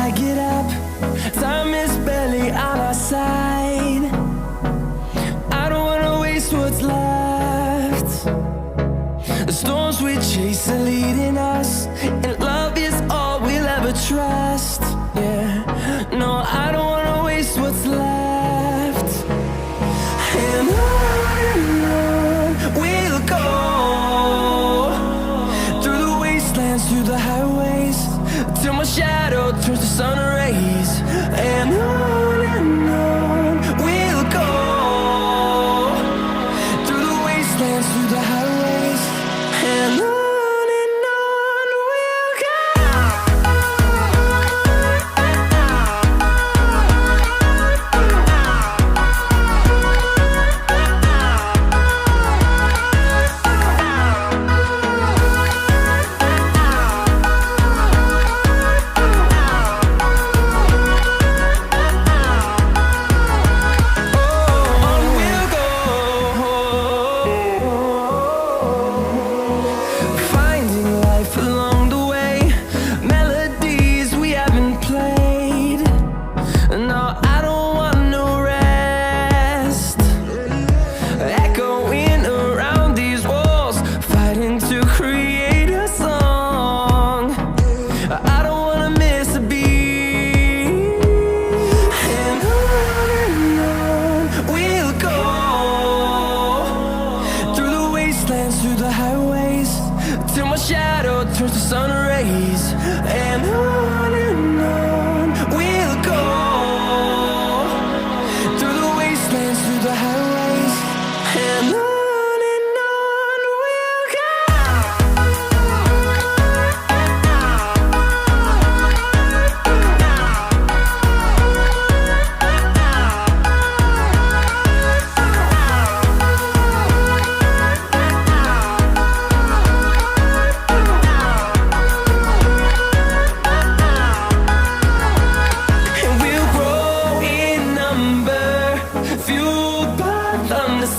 gotta get up. Time is barely on our side. I don't wanna waste what's left. The storms we chase are leading us, and love is all we'll ever trust. Yeah, no, I don't wanna waste what's left. And on we'll go, through the wastelands, through the highways, till my shadow turns to sun rays. And on we'll go, through the wastelands, through the highways, and on we'll go. Through the highways, till my shadow turns to sun rays. And on we'll go, through the wastelands, through the highways, and on we'll go.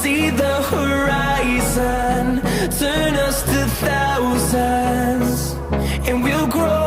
See the horizon turn us to thousands, and we'll grow